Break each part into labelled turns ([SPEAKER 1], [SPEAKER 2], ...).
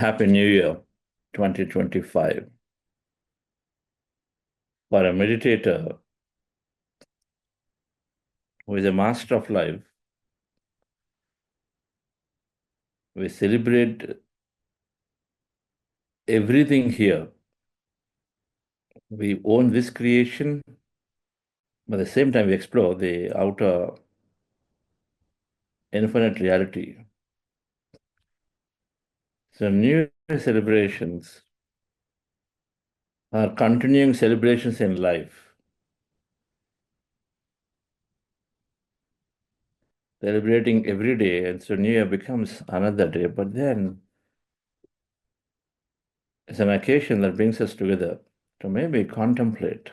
[SPEAKER 1] Happy New Year 2025. For a meditator who is a master of life, we celebrate everything here. We own this creation, but at the same time, we explore the outer infinite reality. So, New Year celebrations are continuing celebrations in life, celebrating every day. And so, New Year becomes another day, but then it's an occasion that brings us together to maybe contemplate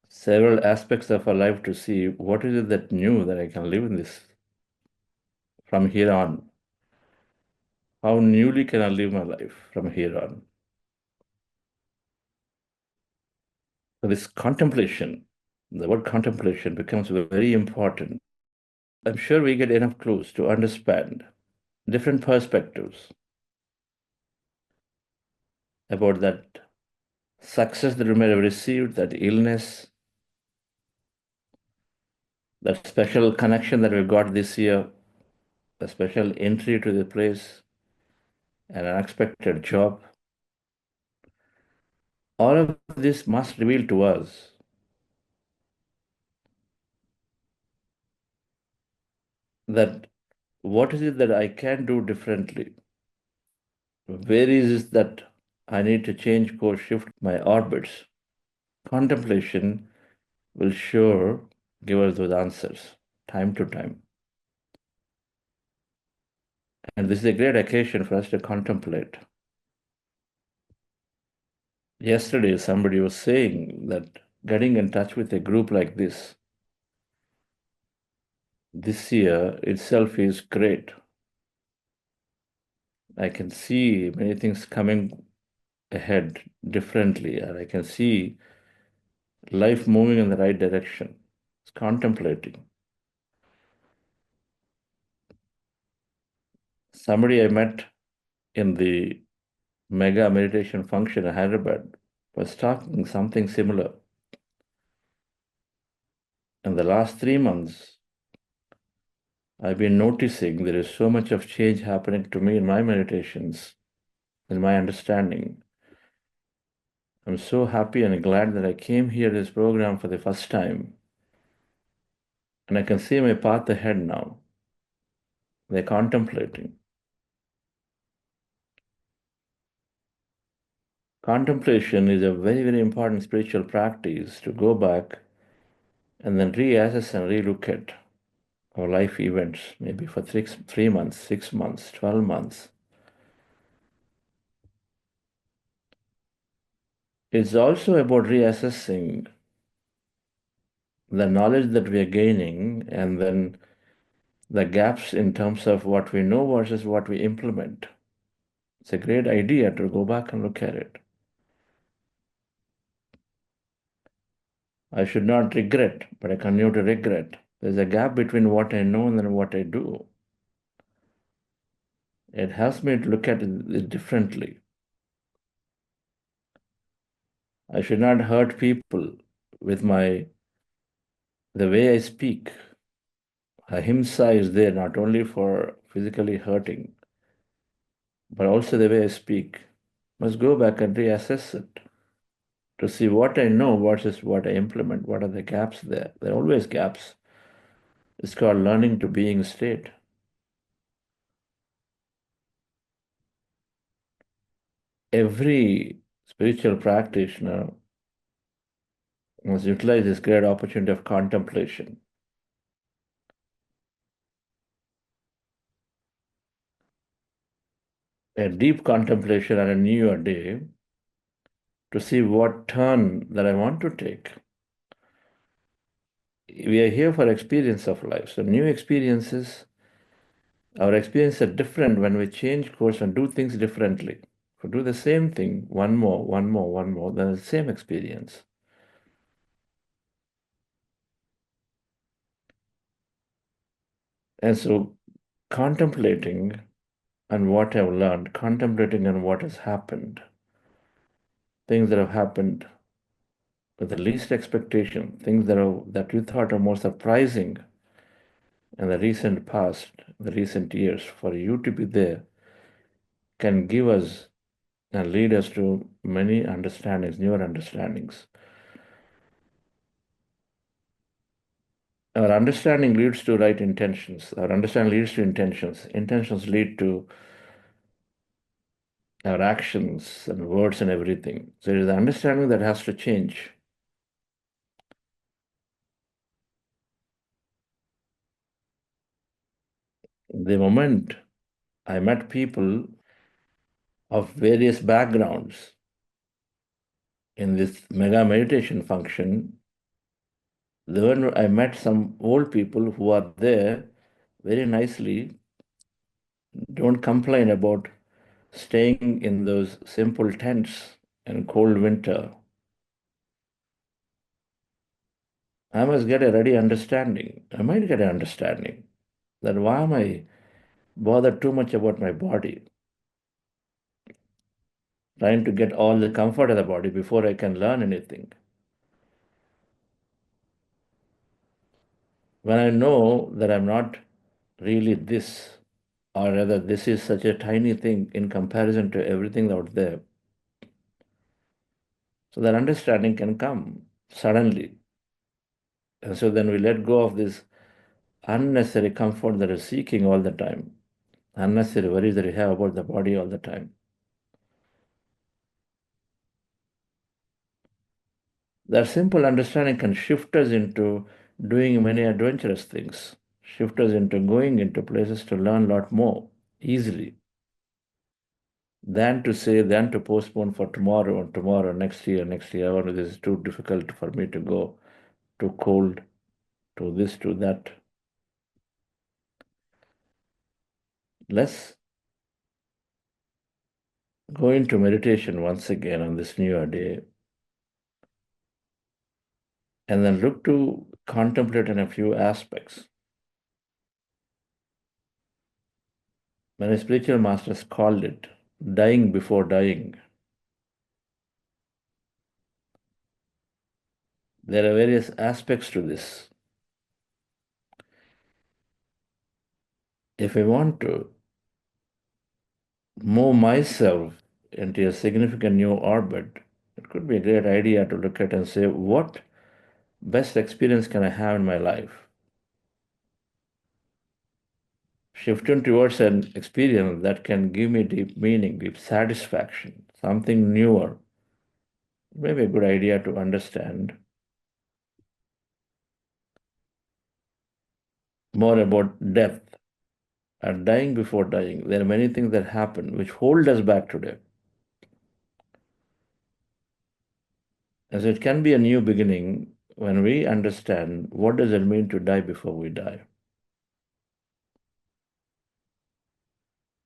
[SPEAKER 1] several aspects of our life to see what is it that new that I can live in this from here on. How newly can I live my life from here on? So this contemplation, the word contemplation becomes very important. I'm sure we get enough clues to understand different perspectives about that success that we may have received, that illness, that special connection that we got this year, a special entry to the place, an unexpected job. All of this must reveal to us that what is it that I can do differently? Where is it that I need to change course, shift my orbits? Contemplation will sure give us those answers time to time. And this is a great occasion for us to contemplate. Yesterday, somebody was saying that getting in touch with a group like this year itself is great. I can see many things coming ahead differently, and I can see life moving in the right direction. It's contemplating. Somebody I met in the mega meditation function in Hyderabad was talking something similar. In the last 3 months, I've been noticing there is so much of change happening to me in my meditations, in my understanding. I'm so happy and glad that I came here to this program for the first time. And I can see my path ahead now. They're contemplating. Contemplation is a very, very important spiritual practice to go back and then reassess and relook at our life events, maybe for 3 months, 6 months, 12 months. It's also about reassessing the knowledge that we are gaining and then the gaps in terms of what we know versus what we implement. It's a great idea to go back and look at it. I should not regret, but I continue to regret. There's a gap between what I know and then what I do. It helps me to look at it differently. I should not hurt people with the way I speak. Ahimsa is there not only for physically hurting, but also the way I speak. Must go back and reassess it to see what I know versus what I implement. What are the gaps there? There are always gaps. It's called learning to being state. Every spiritual practitioner must utilize this great opportunity of contemplation. A deep contemplation on a new year day to see what turn that I want to take. We are here for experience of life. So new experiences, our experiences are different when we change course and do things differently. If we do the same thing, one more, one more, one more, then the same experience. And so contemplating and what I've learned, contemplating on what has happened, things that have happened with the least expectation, things that you thought are more surprising in the recent past, the recent years, for you to be there can give us and lead us to many understandings, newer understandings. Our understanding leads to right intentions. Our understanding leads to intentions. Intentions lead to our actions and words and everything. So it is the understanding that has to change. The moment I met people of various backgrounds in this mega meditation function, then I met some old people who are there very nicely, don't complain about staying in those simple tents in cold winter. I must get a ready understanding. I might get an understanding that why am I bothered too much about my body, trying to get all the comfort of the body before I can learn anything. When I know that I'm not really this, or rather, this is such a tiny thing in comparison to everything out there, so that understanding can come suddenly. And so then we let go of this unnecessary comfort that is seeking all the time, unnecessary worries that we have about the body all the time. That simple understanding can shift us into doing many adventurous things, shift us into going into places to learn a lot more easily than to postpone for tomorrow or tomorrow, next year, or this is too difficult for me to go, too cold, to this, to that. Let's go into meditation once again on this new day and then look to contemplate on a few aspects. Many spiritual masters called it dying before dying. There are various aspects to this. If I want to move myself into a significant new orbit, it could be a great idea to look at and say, what best experience can I have in my life? Shifting towards an experience that can give me deep meaning, deep satisfaction, something newer, maybe a good idea to understand more about death and dying before dying. There are many things that happen which hold us back today. As it can be a new beginning when we understand what does it mean to die before we die,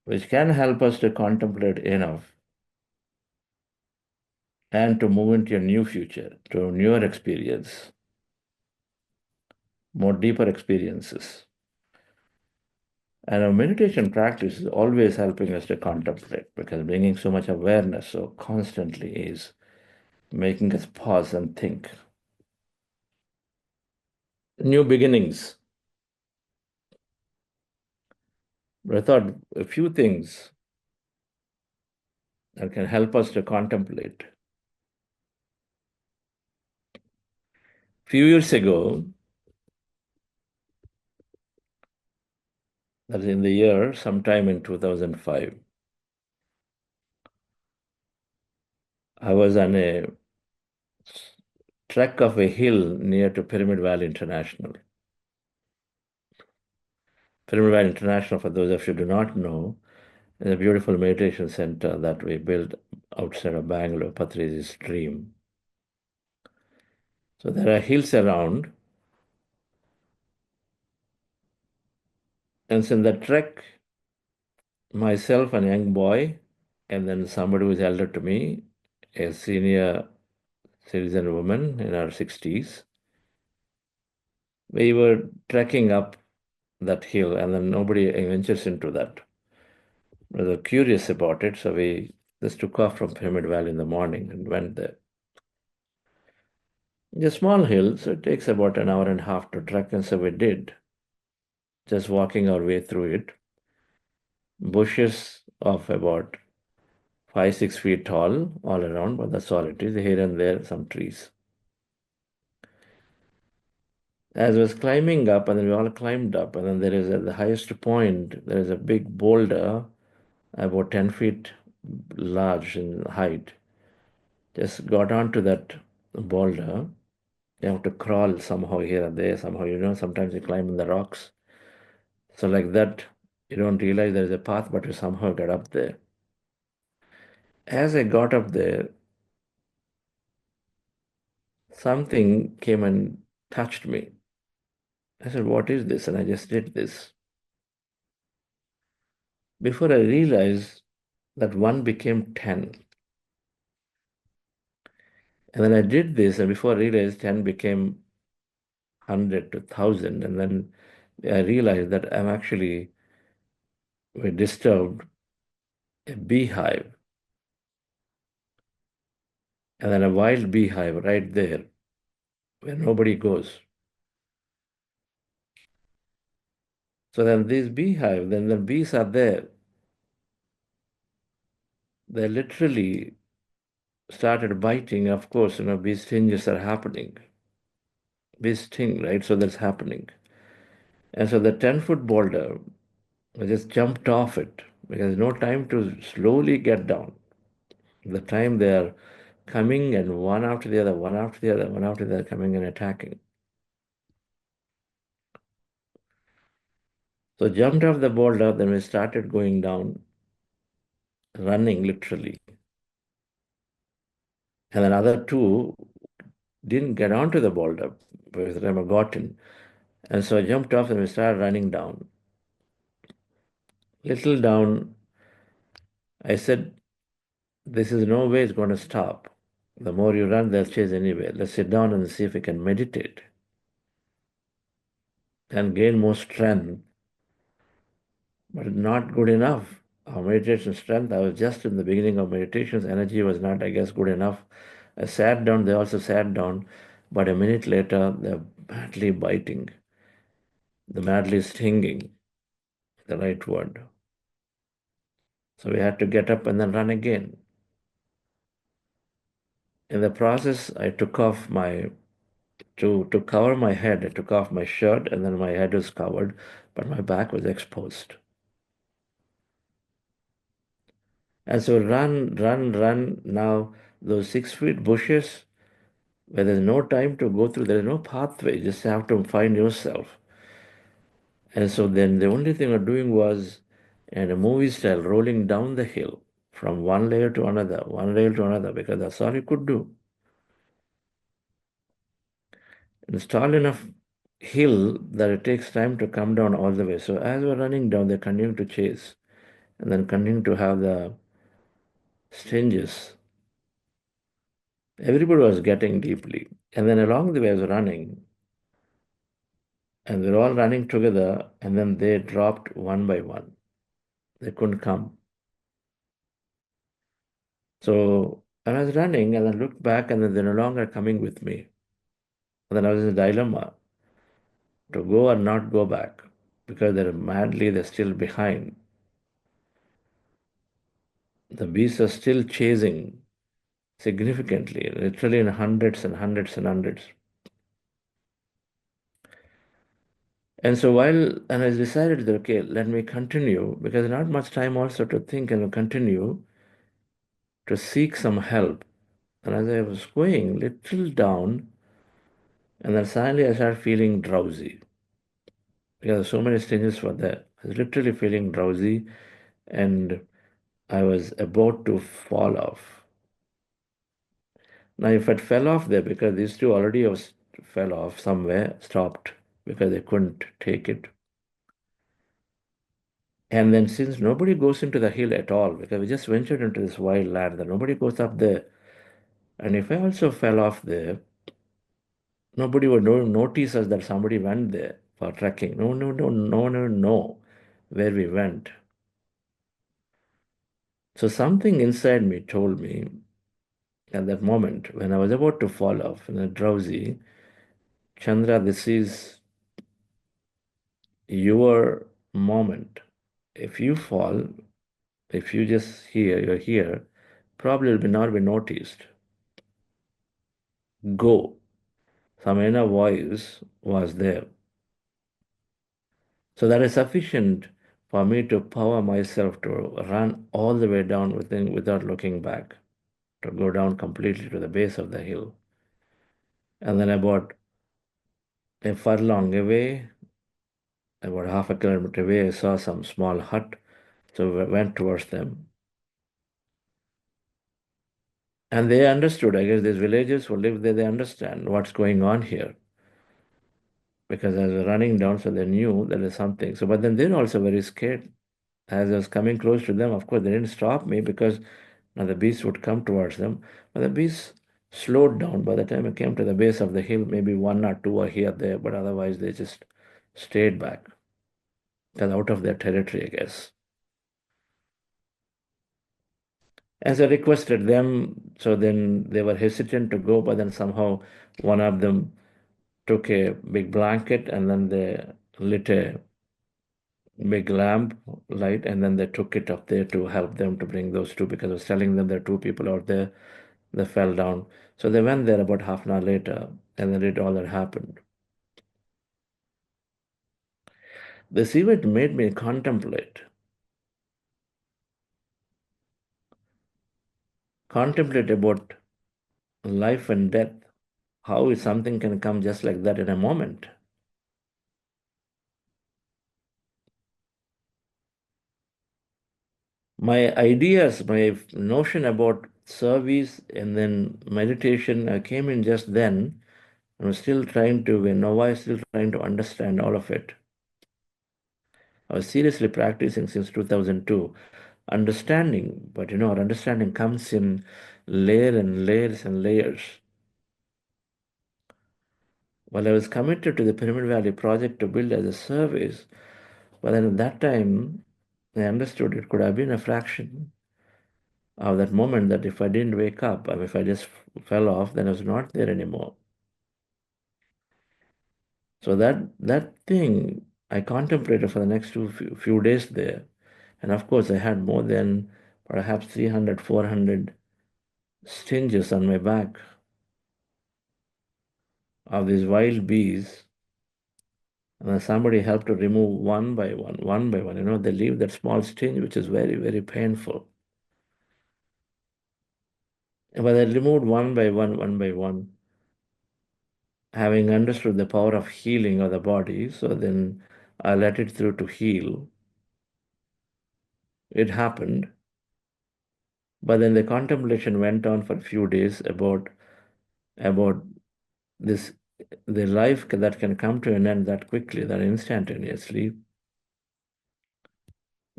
[SPEAKER 1] which can help us to contemplate enough and to move into a new future, to a newer experience, more deeper experiences. And our meditation practice is always helping us to contemplate because bringing so much awareness so constantly is making us pause and think. New beginnings. But I thought a few things that can help us to contemplate. Few years ago, that is in the year sometime in 2005, I was on a trek of a hill near to Pyramid Valley International. Pyramid Valley International, for those of you who do not know, is a beautiful meditation center that we built outside of Bangalore, Patrice's dream. So there are hills around, and so in the trek, myself, and a young boy, and then somebody who is elder to me, a senior citizen woman in her 60s, we were trekking up that hill, and then nobody ventures into that. We were curious about it, so we just took off from Pyramid Valley in the morning and went there. It's a small hill, so it takes about an hour and a half to trek, and so we did, just walking our way through it. Bushes of about 5, 6 feet tall all around, but that's all it is. Here and there, some trees. As I was climbing up, and then we all climbed up, and then there is at the highest point, there is a big boulder, about 10 feet large in height. Just got onto that boulder. You have to crawl somehow here and there, somehow, sometimes you climb in the rocks. So, like that, you don't realize there is a path, but you somehow get up there. As I got up there, something came and touched me. I said, "What is this?" And I just did this. Before I realized that one became 10. And then I did this, and before I realized 10 became 100 to 1,000. And then I realized that I'm actually we disturbed a beehive, and then a wild beehive right there where nobody goes. So then these beehive, then the bees are there. They literally started biting. Of course, bee stinges are happening. Bee sting, right? So that's happening. And so the 10-foot boulder, I just jumped off it because no time to slowly get down. The time they are coming and one after the other, one after the other, one after the other, coming and attacking. So jumped off the boulder, then we started going down, running literally. And then other two didn't get onto the boulder by the time I got in. And so I jumped off and we started running down. Little down, I said, this is no way it's going to stop. The more you run, they'll chase anyway. Let's sit down and see if we can meditate and gain more strength, but not good enough. Our meditation strength, I was just in the beginning of meditations, energy was not, I guess, good enough. I sat down, they also sat down, but a minute later, they're badly biting, the madly stinging, the right word. So we had to get up and then run again. In the process, I took off to cover my head, I took off my shirt and then my head was covered, but my back was exposed. And so run, run, run. Now, those 6 feet bushes, where there's no time to go through, there's no pathway, you just have to find yourself. And so then the only thing I'm doing was, in a movie style, rolling down the hill from one layer to another, one layer to another, because that's all you could do. It's tall enough hill that it takes time to come down all the way. So as we're running down, they continue to chase and then continue to have the stinges. Everybody was getting deeply. And then along the way, I was running, and we're all running together, and then they dropped one by one. They couldn't come. So and I was running, and I looked back, and then they're no longer coming with me. And then I was in a dilemma to go or not go back because they're still behind. The beasts are still chasing significantly, literally in hundreds and hundreds and hundreds. And so and I decided that, okay, let me continue because not much time also to think and continue to seek some help. And as I was going little down, and then suddenly I started feeling drowsy because so many stages were there. I was literally feeling drowsy and I was about to fall off. Now, if I fell off there, because these two already fell off somewhere, stopped because they couldn't take it. And then since nobody goes into the hill at all, because we just ventured into this wild land, that nobody goes up there. And if I also fell off there, nobody would notice us that somebody went there for trekking. No one would know where we went. So something inside me told me at that moment when I was about to fall off in a drowsy, Chandra, this is your moment. If you fall, if you just you're here, probably will be not be noticed. Go. Some inner voice was there. So that is sufficient for me to power myself to run all the way down without looking back, to go down completely to the base of the hill. And then about a furlong away, about half a kilometer away, I saw some small hut. So I went towards them. And they understood, I guess these villagers who live there, they understand what's going on here. Because I was running down, so they knew there is something. So, but then they're also very scared. As I was coming close to them, of course, they didn't stop me because now the beast would come towards them. But the beast slowed down by the time it came to the base of the hill. Maybe one or two are here, there, but otherwise they just stayed back. Because out of their territory, I guess. As I requested them, so then they were hesitant to go, but then somehow one of them took a big blanket and then they lit a big lamp light and then they took it up there to help them to bring those two because I was telling them there are two people out there that fell down. So they went there about half an hour later and then did all that happened. This event made me contemplate about life and death. How is something can come just like that in a moment? My ideas, my notion about service and then meditation came in just then. I'm still trying to, a novice, still trying to understand all of it. I was seriously practicing since 2002, understanding, but our understanding comes in layer and layers and layers. While I was committed to the Pyramid Valley project to build as a service, but then at that time, I understood it could have been a fraction of that moment that if I didn't wake up, I mean, if I just fell off, then I was not there anymore. So that thing I contemplated for the next few days there. And of course, I had more than perhaps 300, 400 stinges on my back of these wild bees. And then somebody helped to remove one by one, one by one. They leave that small stinge, which is very, very painful. But I removed one by one, having understood the power of healing of the body. So then I let it through to heal. It happened. But then the contemplation went on for a few days about this the life that can come to an end that quickly, that instantaneously,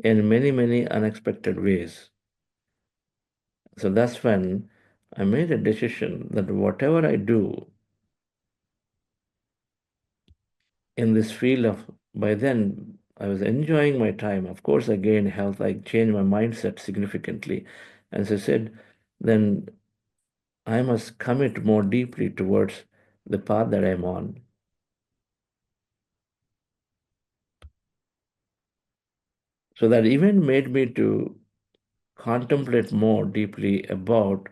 [SPEAKER 1] in many, many unexpected ways. So that's when I made a decision that whatever I do in this field of, by then I was enjoying my time. Of course, I gained health, I changed my mindset significantly. As I said, then I must commit more deeply towards the path that I'm on. So that even made me to contemplate more deeply about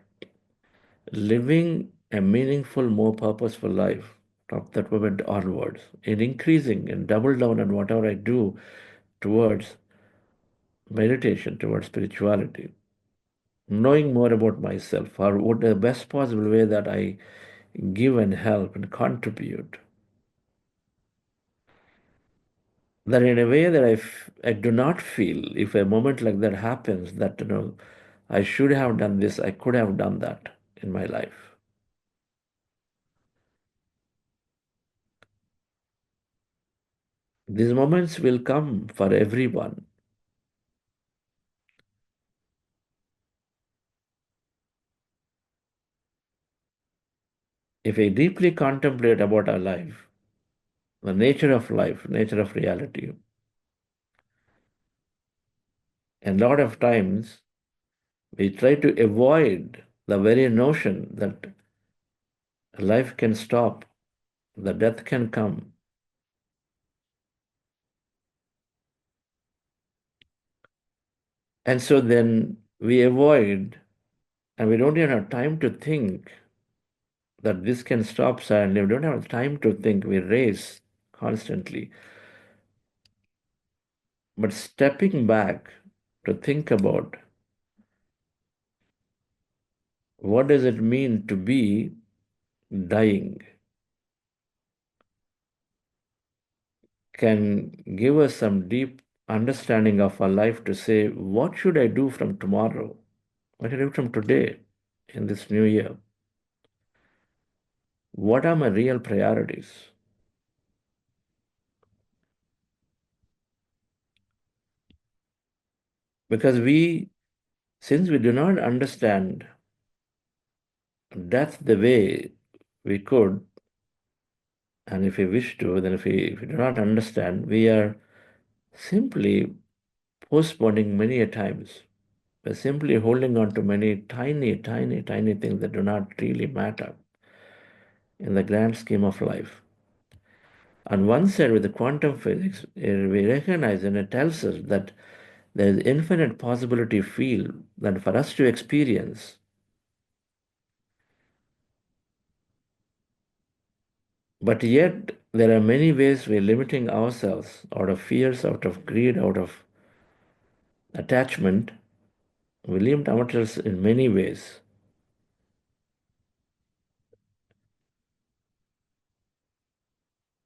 [SPEAKER 1] living a meaningful, more purposeful life from that moment onwards, in increasing and double down on whatever I do towards meditation, towards spirituality, knowing more about myself, or what the best possible way that I give and help and contribute. That in a way that I do not feel if a moment like that happens that I should have done this, I could have done that in my life. These moments will come for everyone. If we deeply contemplate about our life, the nature of life, nature of reality, a lot of times We try to avoid the very notion that life can stop, the death can come. And so then we avoid, and we don't even have time to think that this can stop suddenly. We don't have time to think. We race constantly. But stepping back to think about what does it mean to be dying can give us some deep understanding of our life to say, what should I do from tomorrow? What should I do from today in this new year? What are my real priorities? Because since we do not understand death the way we could, and if we wish to, then if we do not understand, we are simply postponing many a times. We're simply holding on to many tiny, tiny, tiny things that do not really matter in the grand scheme of life. On one side, with the quantum physics, we recognize and it tells us that there is infinite possibility field that for us to experience. But yet, there are many ways we're limiting ourselves out of fears, out of greed, out of attachment. We limit ourselves in many ways.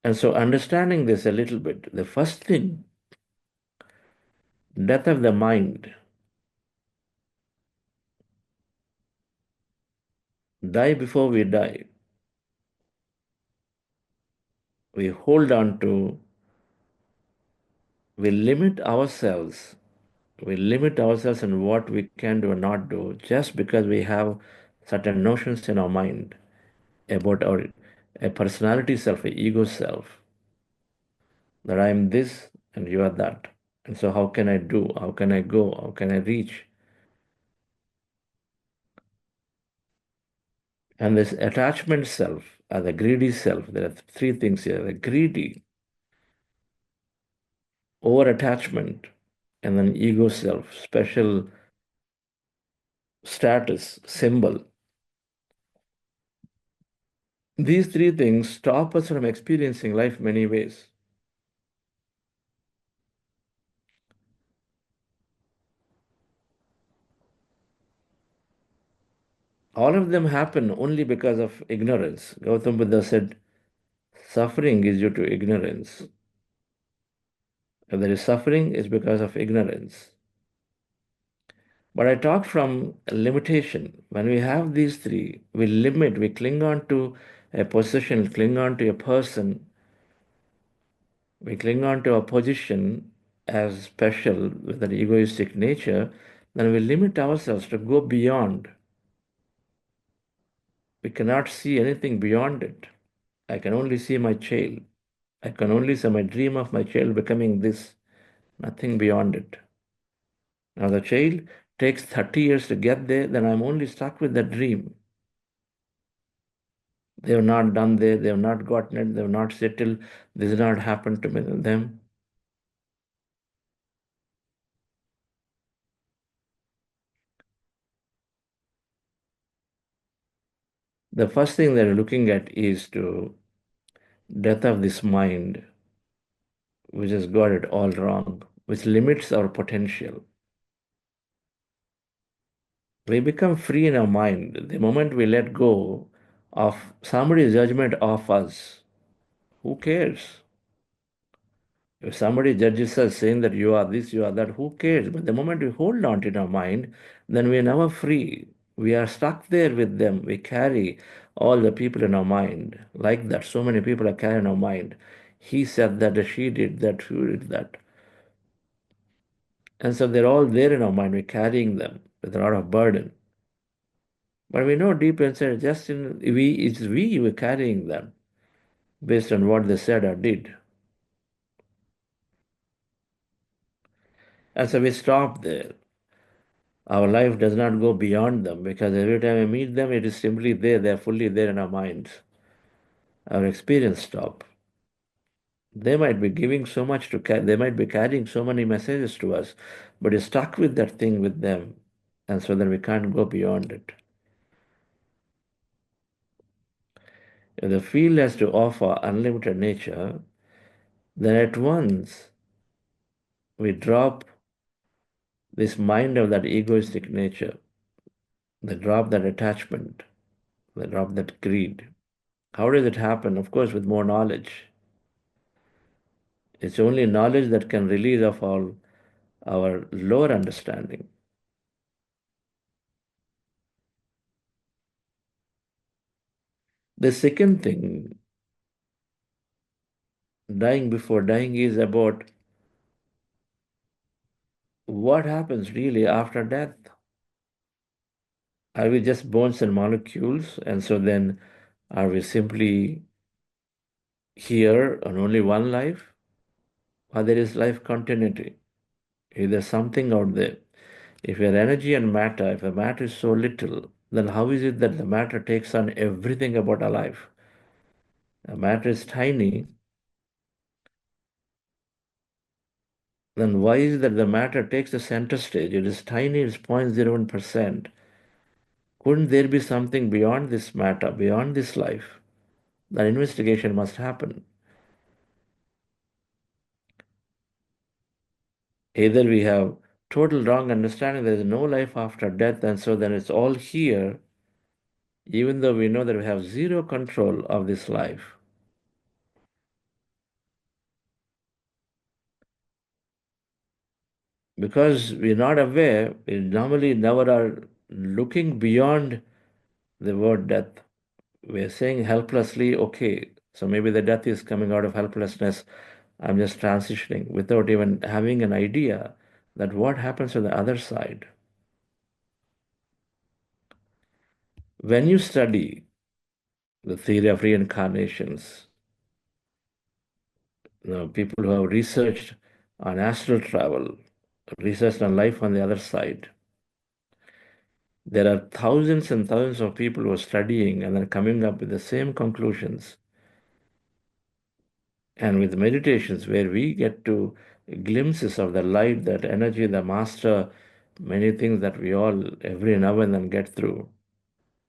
[SPEAKER 1] And so, understanding this a little bit, the first thing, death of the mind, die before we die. We hold on to, we limit ourselves. We limit ourselves in what we can do or not do just because we have certain notions in our mind about our a personality self, a ego self, that I am this and you are that. And so how can I do? How can I go? How can I reach? And this attachment self, the greedy self, there are three things here. The greedy, over attachment, and then ego self, special status, symbol. These three things stop us from experiencing life many ways. All of them happen only because of ignorance. Gautam Buddha said, suffering is due to ignorance. If there is suffering, it's because of ignorance. But I talk from limitation. When we have these three, we limit, we cling on to a position, cling on to a person, we cling on to a position as special with an egoistic nature, then we limit ourselves to go beyond. We cannot see anything beyond it. I can only see my child. I can only see my dream of my child becoming this, nothing beyond it. Now, the child takes 30 years to get there, then I'm only stuck with the dream. They have not done there, they have not gotten it, they have not settled, this has not happened to them. The first thing they're looking at is to death of this mind, which has got it all wrong, which limits our potential. We become free in our mind the moment we let go of somebody's judgment of us. Who cares? If somebody judges us saying that you are this, you are that, who cares? But the moment we hold on to it in our mind, then we are never free. We are stuck there with them. We carry all the people in our mind like that. So many people are carrying our mind. He said that, she did that, she did that. And so they're all there in our mind. We're carrying them with a lot of burden. But we know deep inside, just in it's we who are carrying them based on what they said or did. And so we stop there. Our life does not go beyond them because every time we meet them, it is simply there. They are fully there in our minds. Our experience stop. They might be giving so much they might be carrying so many messages to us, but you're stuck with that thing with them. And so then we can't go beyond it. If the field has to offer unlimited nature, then at once we drop this mind of that egoistic nature, they drop that attachment, they drop that greed. How does it happen? Of course, with more knowledge. It's only knowledge that can release of all our lower understanding. The second thing, dying before dying, is about what happens really after death. Are we just bones and molecules? And so then are we simply here on only one life? Or there is life continuity? Is there something out there? If your energy and matter, if the matter is so little, then how is it that the matter takes on everything about our life? The matter is tiny, then why is it that the matter takes the center stage? It is tiny, it's 0.01%. Couldn't there be something beyond this matter, beyond this life? That investigation must happen. Either we have total wrong understanding there is no life after death, and so then it's all here, even though we know that we have zero control of this life. Because we're not aware, we normally never are looking beyond the word death. We're saying helplessly, okay, so maybe the death is coming out of helplessness. I'm just transitioning without even having an idea that what happens on the other side. When you study the theory of reincarnations, people who have researched on astral travel, researched on life on the other side, there are thousands and thousands of people who are studying and are coming up with the same conclusions. And with meditations, where we get to glimpses of the light, that energy, the master, many things that we all every now and then get through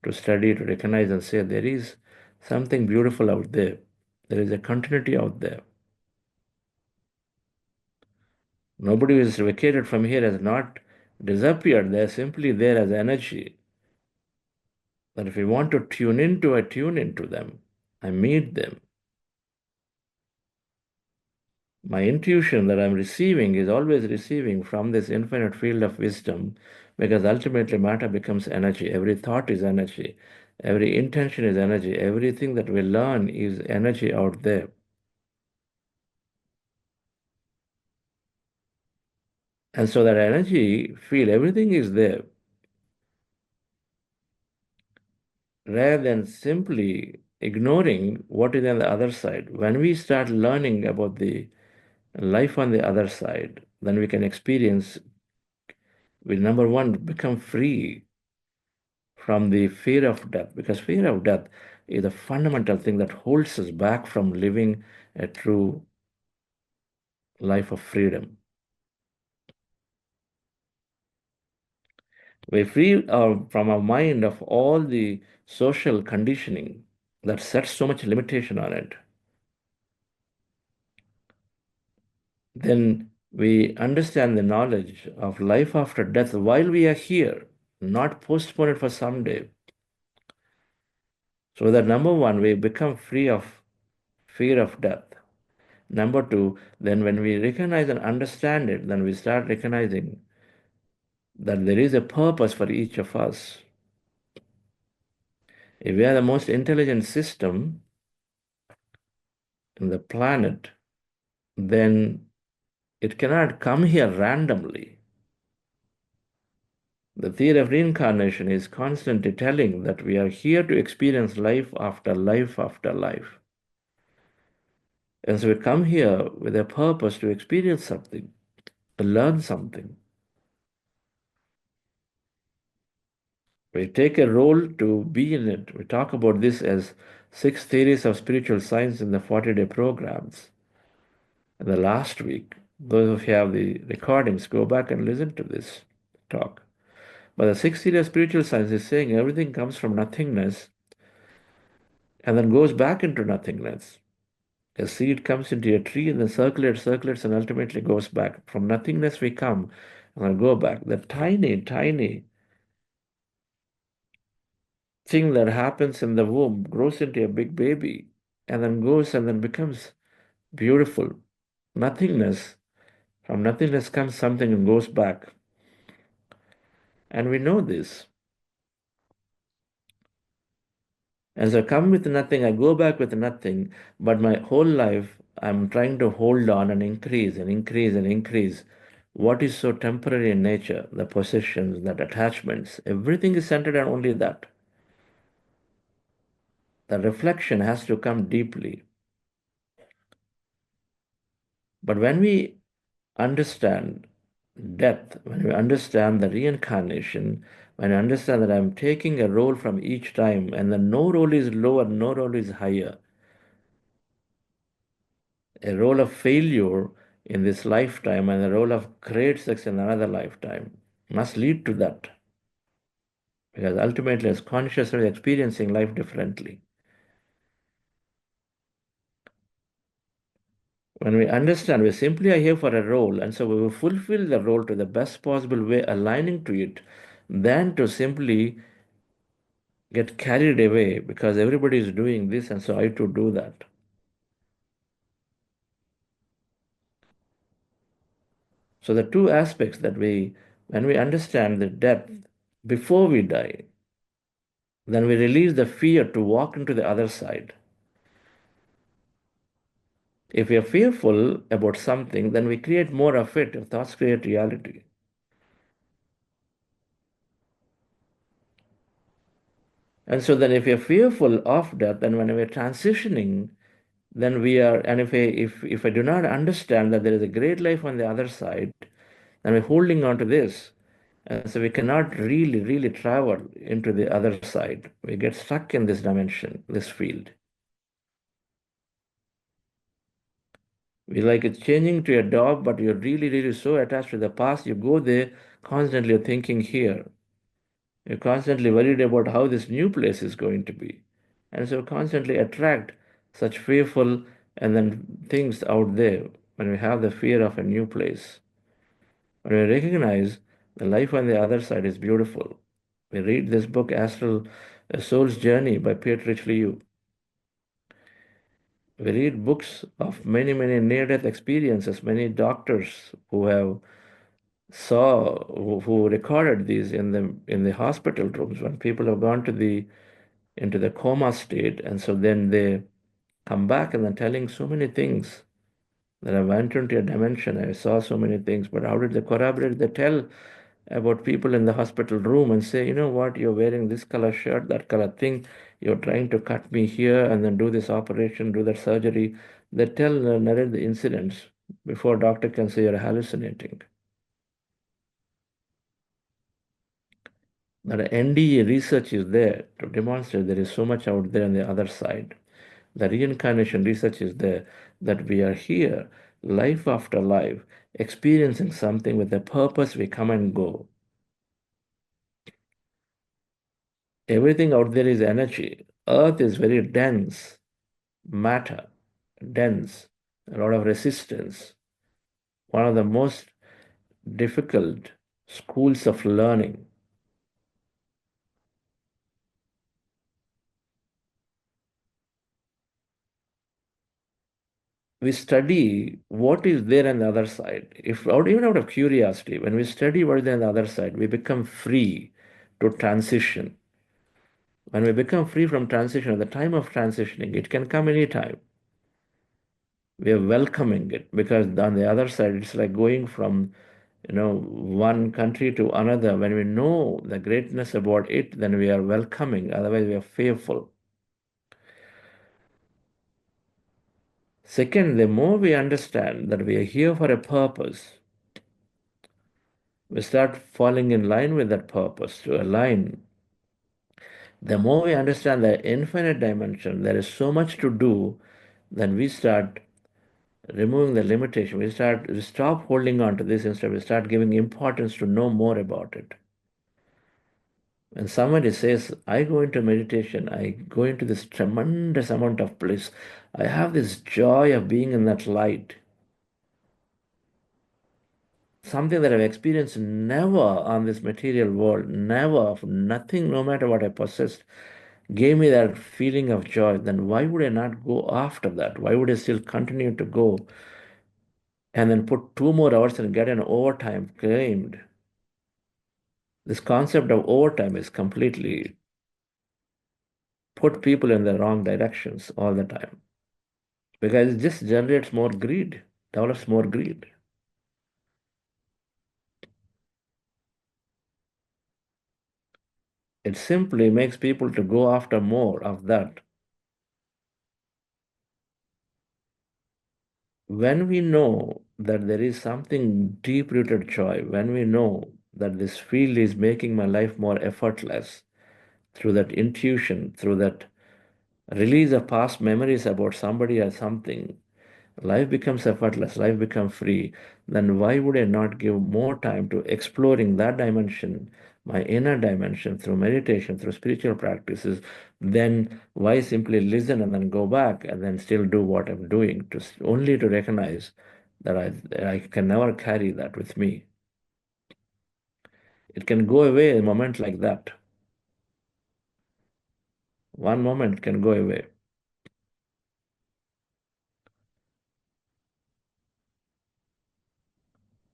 [SPEAKER 1] to study, to recognize and say there is something beautiful out there. There is a continuity out there. Nobody who is vacated from here has not disappeared. They are simply there as energy. That if we want to tune into, I tune into them. I meet them. My intuition that I'm receiving is always receiving from this infinite field of wisdom, because ultimately matter becomes energy. Every thought is energy. Every intention is energy. Everything that we learn is energy out there. And so that energy field, everything is there. Rather than simply ignoring what is on the other side. When we start learning about the life on the other side, then we can experience, will number one, become free from the fear of death, because fear of death is a fundamental thing that holds us back from living a true life of freedom. We free from our mind of all the social conditioning that sets so much limitation on it. Then we understand the knowledge of life after death while we are here, not postpone it for someday. So that number one, we become free of fear of death. Number two, then when we recognize and understand it, then we start recognizing that there is a purpose for each of us. If we are the most intelligent system in the planet, then it cannot come here randomly. The theory of reincarnation is constantly telling that we are here to experience life after life after life. And so we come here with a purpose to experience something, to learn something. We take a role to be in it. We talk about this as six theories of spiritual science in the 40-day programs. In the last week, those of you have the recordings, go back and listen to this talk. But the sixth theory of spiritual science is saying everything comes from nothingness and then goes back into nothingness. A seed comes into a tree and then circulates, and ultimately goes back. From nothingness we come and then go back. The tiny, tiny thing that happens in the womb grows into a big baby and then goes and then becomes beautiful. Nothingness. From nothingness comes something and goes back. And we know this. As I come with nothing, I go back with nothing, but my whole life I'm trying to hold on and increase and increase and increase. What is so temporary in nature, the possessions, the attachments, everything is centered on only that. The reflection has to come deeply. But when we understand death, when we understand the reincarnation, when I understand that I'm taking a role from each time and then no role is lower, no role is higher, a role of failure in this lifetime and a role of great success in another lifetime must lead to that. Because ultimately, as conscious, we're experiencing life differently. When we understand, we simply are here for a role, and so we will fulfill the role to the best possible way, aligning to it, than to simply get carried away because everybody is doing this, and so I too do that. So the two aspects that when we understand the depth before we die, then we release the fear to walk into the other side. If we are fearful about something, then we create more of it. If thoughts create reality. And so then if we are fearful of death, then when we are transitioning, then we are, and if I do not understand that there is a great life on the other side, then we're holding on to this. And so we cannot really, really travel into the other side. We get stuck in this dimension, this field. We like it's changing to a job, but you're really, really so attached to the past. You go there, constantly thinking here. You're constantly worried about how this new place is going to be. And so constantly attract such fearful and then things out there when we have the fear of a new place. When we recognize the life on the other side is beautiful. We read this book, Astral A Soul's Journey by Piet Liu. We read books of many, many near-death experiences, many doctors who have who recorded these in the hospital rooms when people have gone to the into the coma state, and so then they come back and then telling so many things that I went into a dimension, I saw so many things, but how did they corroborate? They tell about people in the hospital room and say, you know what, you're wearing this color shirt, that color thing, you're trying to cut me here and then do this operation, do that surgery. They tell, narrate the incidents before doctor can say you're hallucinating. That NDE research is there to demonstrate there is so much out there on the other side. The reincarnation research is there that we are here, life after life, experiencing something with a purpose. We come and go. Everything out there is energy. Earth is very dense, matter, dense, a lot of resistance. One of the most difficult schools of learning. We study what is there on the other side. If even out of curiosity, when we study what is there on the other side, we become free to transition. When we become free from transition, at the time of transitioning, it can come anytime. We are welcoming it because on the other side, it's like going from one country to another. When we know the greatness about it, then we are welcoming. Otherwise, we are fearful. Second, the more we understand that we are here for a purpose, we start falling in line with that purpose to align. The more we understand the infinite dimension, there is so much to do, then we start removing the limitation. We stop holding on to this, instead we start giving importance to know more about it. When somebody says, I go into meditation, I go into this tremendous amount of bliss, I have this joy of being in that light, something that I've experienced never on this material world, never, nothing, no matter what I possessed, gave me that feeling of joy, then why would I not go after that? Why would I still continue to go and then put 2 more hours and get an overtime claimed? This concept of overtime is completely put people in the wrong directions all the time, because it just generates more greed, develops more greed. It simply makes people to go after more of that. When we know that there is something deep-rooted joy, when we know that this field is making my life more effortless, through that intuition, through that release of past memories about somebody or something, life becomes effortless, life becomes free, then why would I not give more time to exploring that dimension, my inner dimension, through meditation, through spiritual practices? Then why simply listen and then go back and then still do what I'm doing, only to recognize that I can never carry that with me. It can go away a moment like that. One moment can go away.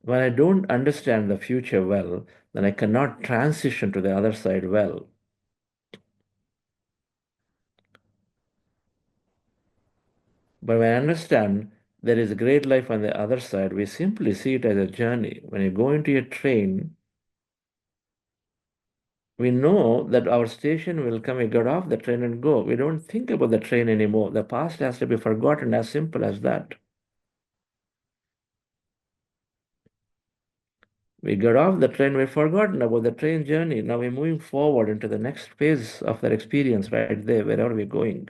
[SPEAKER 1] When I don't understand the future well, then I cannot transition to the other side well. But when I understand there is a great life on the other side, we simply see it as a journey. When you go into a train, we know that our station will come, we get off the train and go. We don't think about the train anymore. The past has to be forgotten, as simple as that. We get off the train, we've forgotten about the train journey. Now we're moving forward into the next phase of that experience right there, wherever we're going.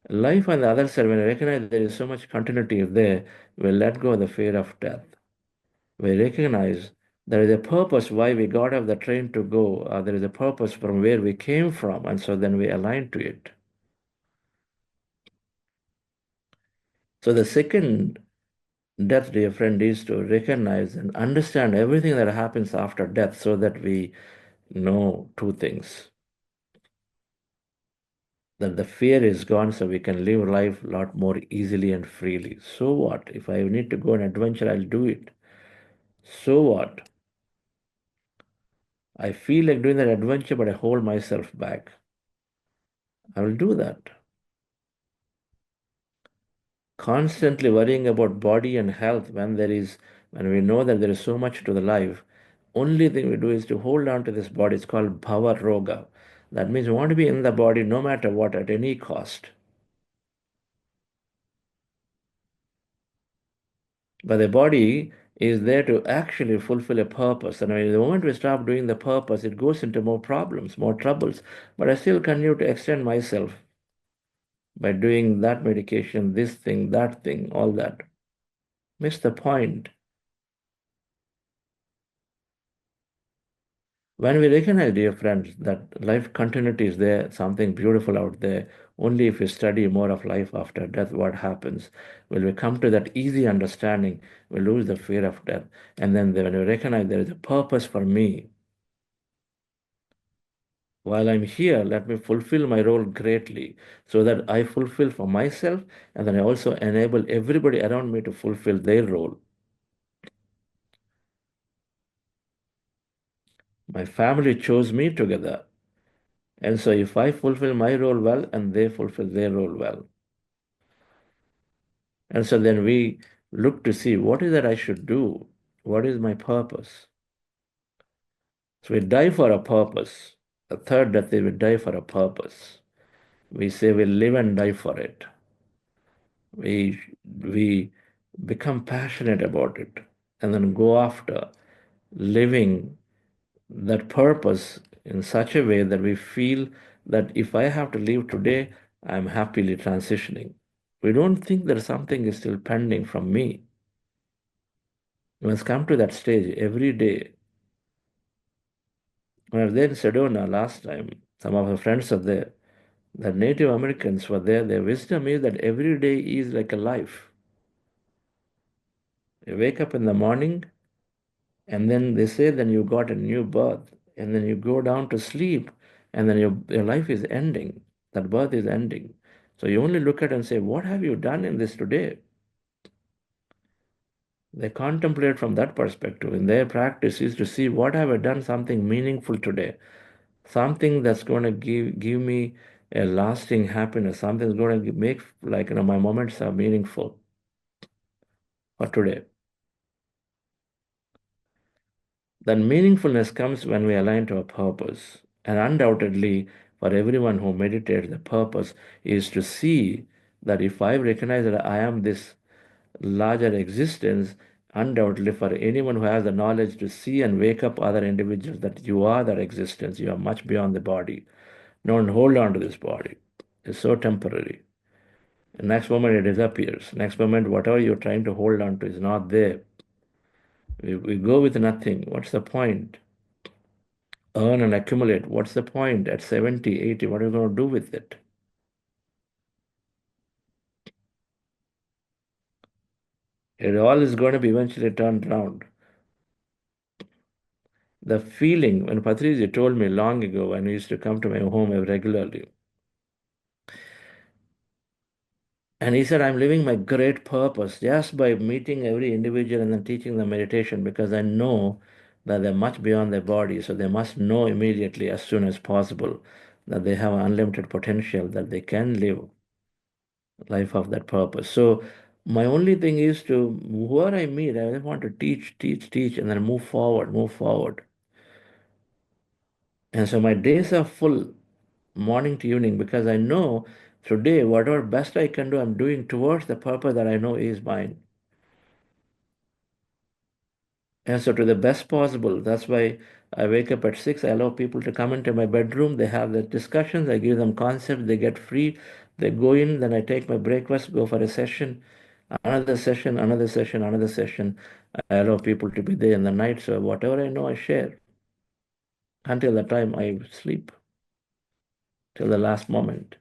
[SPEAKER 1] Life on the other side, when we recognize there is so much continuity there, we let go of the fear of death. We recognize there is a purpose why we got off the train to go. There is a purpose from where we came from, and so then we align to it. So the second death, dear friend, is to recognize and understand everything that happens after death, so that we know two things. That the fear is gone, so we can live life a lot more easily and freely. So what? If I need to go on adventure, I'll do it. So what? I feel like doing that adventure, but I hold myself back. I will do that. Constantly worrying about body and health, when we know that there is so much to the life, only thing we do is to hold on to this body. It's called bhava roga. That means we want to be in the body no matter what, at any cost. But the body is there to actually fulfill a purpose. And the moment we stop doing the purpose, it goes into more problems, more troubles. But I still continue to extend myself by doing that medication, this thing, that thing, all that. Miss the point. When we recognize, dear friends, that life continuity is there, something beautiful out there, only if we study more of life after death, what happens? When we come to that easy understanding, we lose the fear of death. And then when we recognize there is a purpose for me, while I'm here, let me fulfill my role greatly, so that I fulfill for myself, and then I also enable everybody around me to fulfill their role. My family chose me together. And so if I fulfill my role well, and they fulfill their role well. And so then we look to see what is that I should do? What is my purpose? So we die for a purpose. The third death is we die for a purpose. We say we live and die for it. We become passionate about it and then go after living that purpose in such a way that we feel that if I have to leave today, I'm happily transitioning. We don't think that something is still pending from me. We must come to that stage every day. When I was there in Sedona last time, some of our friends are there. The Native Americans were there. Their wisdom is that every day is like a life. You wake up in the morning, and then they say then you got a new birth, and then you go down to sleep, and then your life is ending. That birth is ending. So you only look at it and say, what have you done in this today? They contemplate from that perspective. In their practice is to see what have I done something meaningful today, something that's going to give me a lasting happiness, something that's going to make like my moments are meaningful for today. That meaningfulness comes when we align to our purpose. And undoubtedly, for everyone who meditates, the purpose is to see that if I recognize that I am this larger existence, undoubtedly for anyone who has the knowledge to see and wake up other individuals that you are that existence, you are much beyond the body. Don't hold on to this body. It's so temporary. The next moment it disappears. Next moment, whatever you're trying to hold on to is not there. We go with nothing. What's the point? Earn and accumulate. What's the point at 70, 80? What are you going to do with it? It all is going to be eventually turned around. The feeling, when Patricia told me long ago when he used to come to my home regularly, and he said, I'm living my great purpose just by meeting every individual and then teaching them meditation because I know that they're much beyond their body. So they must know immediately, as soon as possible, that they have unlimited potential, that they can live life of that purpose. So my only thing is to whoever I meet, I just want to teach, teach, teach, and then move forward, move forward. And so my days are full, morning to evening, because I know today whatever best I can do, I'm doing towards the purpose that I know is mine. And so to the best possible, that's why I wake up at 6. I allow people to come into my bedroom. They have the discussions. I give them concepts. They get free. They go in. Then I take my breakfast, go for a session, another session, another session, another session. I allow people to be there in the night. So whatever I know, I share until the time I sleep, till the last moment.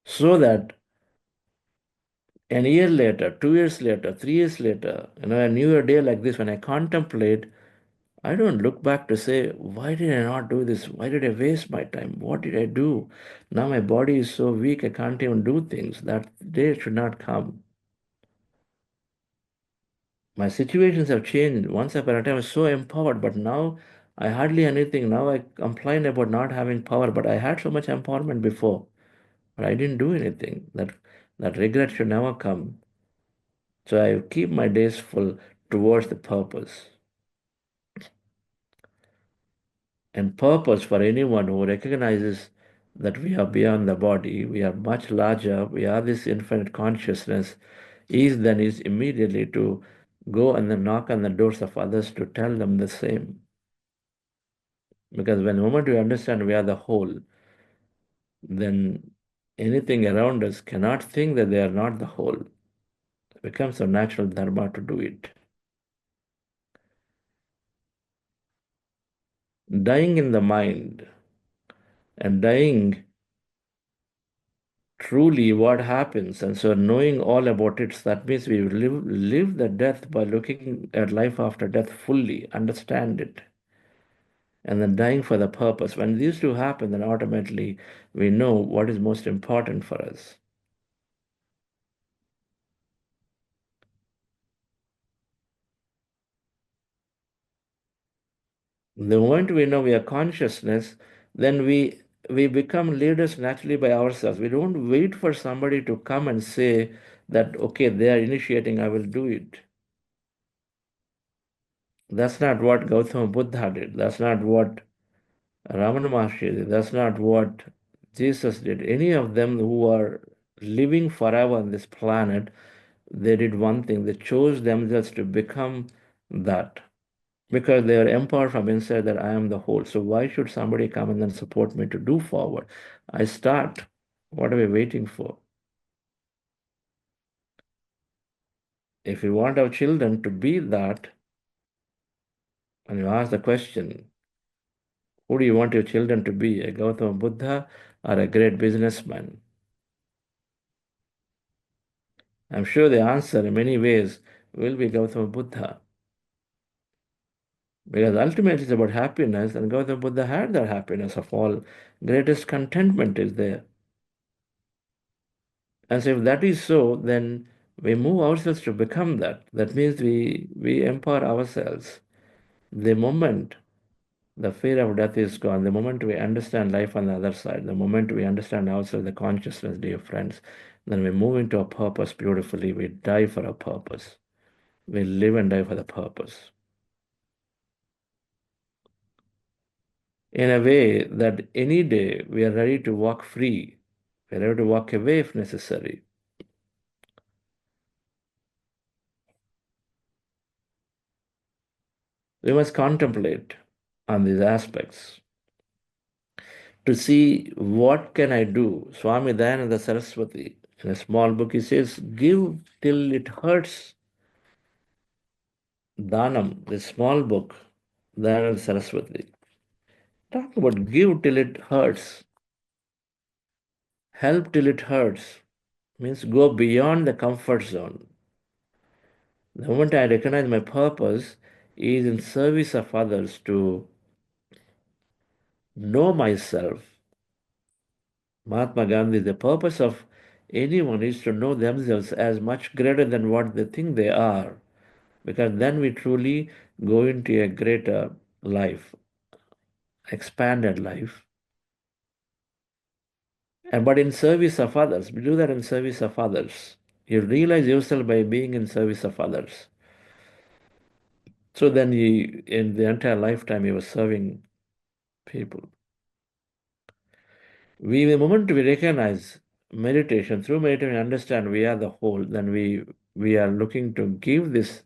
[SPEAKER 1] So that a year later, 2 years later, 3 years later, a new year day like this, when I contemplate, I don't look back to say, why did I not do this? Why did I waste my time? What did I do? Now my body is so weak, I can't even do things. That day should not come. My situations have changed. Once upon a time, I was so empowered, but now I hardly anything. Now I complain about not having power, but I had so much empowerment before, but I didn't do anything. That regret should never come. So I keep my days full towards the purpose. And purpose for anyone who recognizes that we are beyond the body, we are much larger, we are this infinite consciousness, is immediately to go and then knock on the doors of others to tell them the same. Because when the moment we understand we are the whole, then anything around us cannot think that they are not the whole. It becomes a natural dharma to do it. Dying in the mind and dying truly what happens. And so knowing all about it, that means we live the death by looking at life after death fully, understand it, and then dying for the purpose. When these two happen, then automatically we know what is most important for us. The moment we know we are consciousness, then we become leaders naturally by ourselves. We don't wait for somebody to come and say that, okay, they are initiating, I will do it. That's not what Gautama Buddha did. That's not what Ramana Maharshi did. That's not what Jesus did. Any of them who are living forever on this planet, they did one thing. They chose themselves to become that. because they are empowered from inside that I am the whole. So why should somebody come and then support me to do forward? I start. What are we waiting for? If you want our children to be that, and you ask the question, who do you want your children to be, a Gautama Buddha or a great businessman? I'm sure the answer in many ways will be Gautama Buddha. Because ultimately it's about happiness, and Gautama Buddha had that happiness of all. Greatest contentment is there. And so if that is so, then we move ourselves to become that. That means we empower ourselves. The moment the fear of death is gone, the moment we understand life on the other side, the moment we understand ourselves, the consciousness, dear friends, then we move into a purpose beautifully. We die for a purpose. We live and die for the purpose. In a way that any day we are ready to walk free. We are ready to walk away if necessary. We must contemplate on these aspects to see what can I do. Swami Dayananda Saraswati, in a small book, he says, give till it hurts. Dhanam, this small book, Dayananda Saraswati. Talk about give till it hurts. Help till it hurts. Means go beyond the comfort zone. The moment I recognize my purpose is in service of others to know myself. Mahatma Gandhi, the purpose of anyone is to know themselves as much greater than what they think they are, because then we truly go into a greater life, expanded life. And but in service of others, we do that in service of others. You realize yourself by being in service of others. So then you, in the entire lifetime, you were serving people. The moment we recognize meditation, through meditation, we understand we are the whole, then we are looking to give this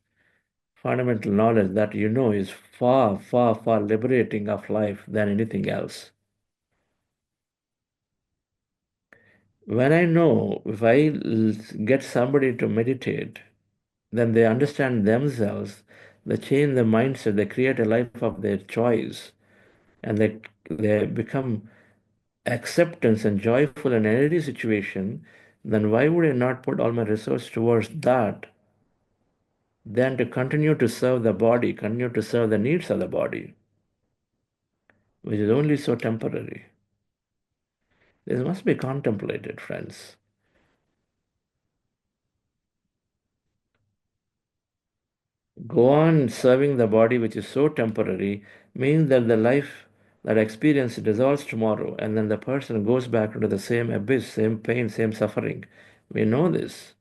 [SPEAKER 1] fundamental knowledge that you know is far, far, far liberating of life than anything else. When I know if get somebody to meditate, then they understand themselves, they change their mindset, they create a life of their choice, and they become acceptance and joyful in any situation, then why would I not put all my resource towards that than to continue to serve the body, continue to serve the needs of the body, which is only so temporary. This must be contemplated, friends. Go on serving the body, which is so temporary, means that the life, that experience dissolves tomorrow, and then the person goes back into the same abyss, same pain, same suffering. We know this.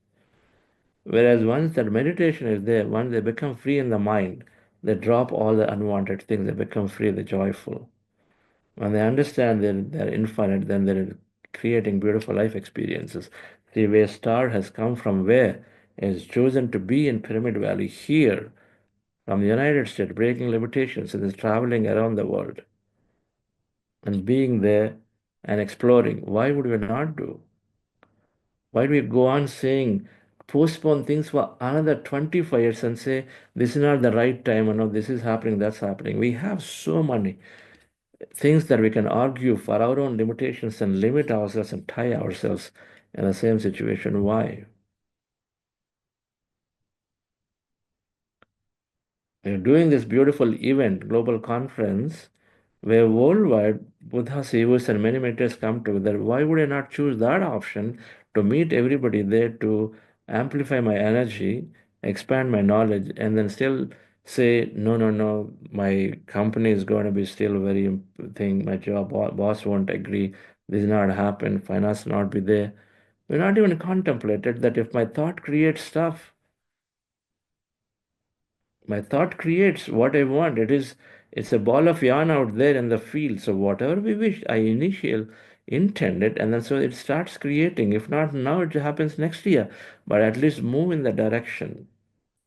[SPEAKER 1] Whereas once that meditation is there, once they become free in the mind, they drop all the unwanted things, they become free, they're joyful. When they understand they're infinite, then they're creating beautiful life experiences. See where star has come from, where is chosen to be in Pyramid Valley here from the United States, breaking limitations, and is traveling around the world and being there and exploring. Why would we not do? Why do we go on saying, postpone things for another 25 years and say, this is not the right time, or no, this is happening, that's happening? We have so many things that we can argue for our own limitations and limit ourselves and tie ourselves in the same situation. Why? We're doing this beautiful event, global conference, where worldwide Buddha Sevas and many mentors come together. Why would I not choose that option to meet everybody there to amplify my energy, expand my knowledge, and then still say, no, no, no, my company is going to be still very thing, my job boss won't agree, this is not happen, finance not be there. We're not even contemplated that if my thought creates stuff, my thought creates what I want. It's a ball of yarn out there in the field. So whatever we wish, I initial intended, and then so it starts creating. If not now, it happens next year. But at least move in the direction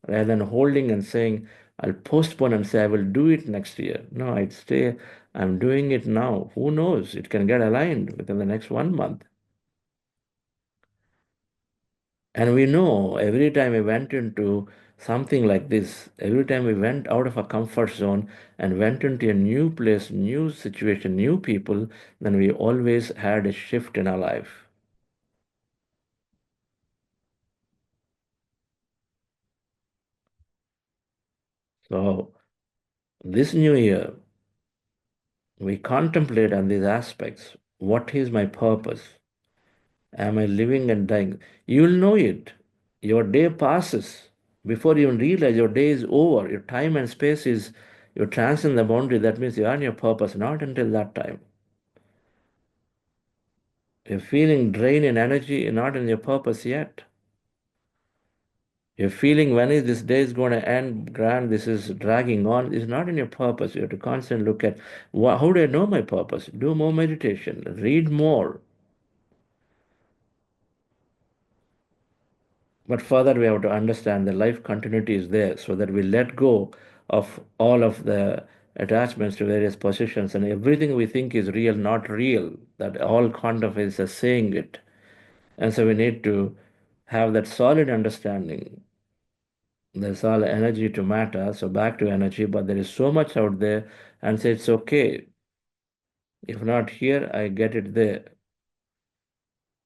[SPEAKER 1] rather than holding and saying, I'll postpone and say I will do it next year. No, I'd say I'm doing it now. Who knows? It can get aligned within the next 1 month. And we know every time we went into something like this, every time we went out of our comfort zone and went into a new place, new situation, new people, then we always had a shift in our life. So this new year, we contemplate on these aspects. What is my purpose? Am I living and dying? You'll know it. Your day passes. Before you even realize your day is over, your time and space is, you transcend the boundary. That means you are in your purpose, not until that time. You're feeling drain in energy, you're not in your purpose yet. You're feeling when is this day is going to end, grand, this is dragging on, it's not in your purpose. You have to constantly look at how do I know my purpose? Do more meditation, read more. But further, we have to understand the life continuity is there so that we let go of all of the attachments to various positions and everything we think is real, not real, that all quantum is saying it. And so we need to have that solid understanding. There's all energy to matter, so back to energy, but there is so much out there, and say it's okay. If not here, I get it there.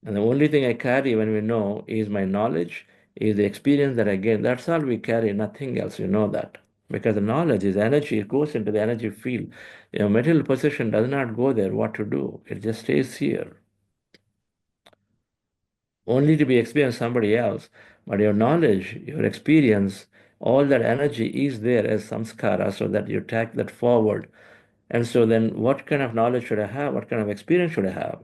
[SPEAKER 1] And the only thing I carry when we know is my knowledge, is the experience that I gain. That's all we carry, nothing else. You know that. Because the knowledge is energy, it goes into the energy field. Your material possession does not go there, what to do. It just stays here. Only to be experienced somebody else. But your knowledge, your experience, all that energy is there as samskara so that you take that forward. And so then what kind of knowledge should I have? What kind of experience should I have?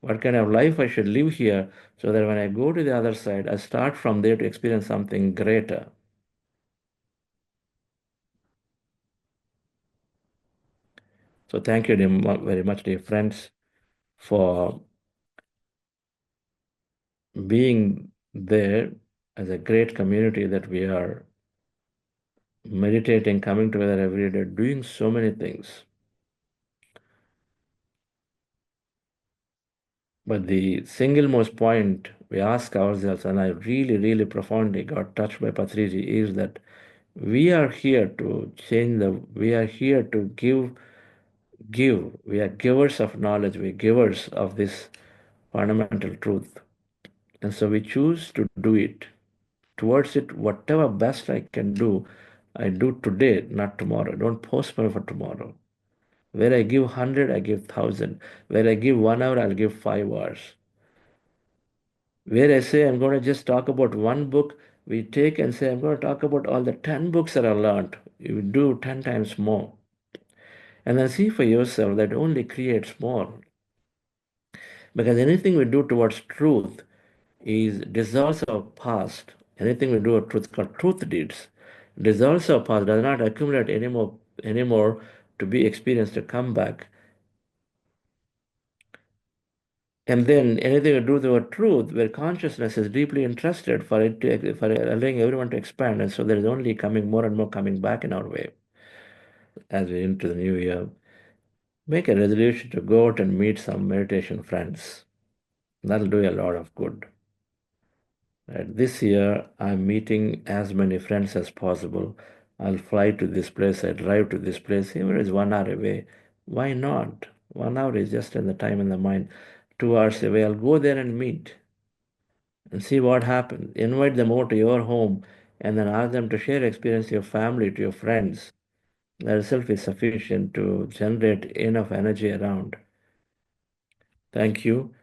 [SPEAKER 1] What kind of life I should live here so that when I go to the other side, I start from there to experience something greater. So thank you very much, dear friends, for being there as a great community that we are meditating, coming together every day, doing so many things. But the single most point we ask ourselves, and I really, really profoundly got touched by Patriji, is that we are here to change we are here to give. We are givers of knowledge, we are givers of this fundamental truth. And so we choose to do it. Towards it, whatever best I can do, I do today, not tomorrow. Don't postpone for tomorrow. Where I give 100, I give 1,000. Where I give 1 hour, I'll give 5 hours. Where I say I'm going to just talk about one book, we take and say I'm going to talk about all the 10 books that I learned. You do 10 times more. And then see for yourself that only creates more. Because anything we do towards truth is dissolves our past. Anything we do towards called truth deeds dissolves our past, does not accumulate anymore to be experienced to come back. And then anything we do toward truth, where consciousness is deeply interested for it to, for allowing everyone to expand, and so there is only coming more and more coming back in our way as we into the new year. Make a resolution to go out and meet some meditation friends. That'll do a lot of good. Right. This year, I'm meeting as many friends as possible. I'll fly to this place, I drive to this place, even if it's 1 hour away. Why not? 1 hour is just in the time in the mind. 2 hours away, I'll go there and meet and see what happens. Invite them over to your home and then ask them to share experience to your family, to your friends. That itself is sufficient to generate enough energy around. Thank you.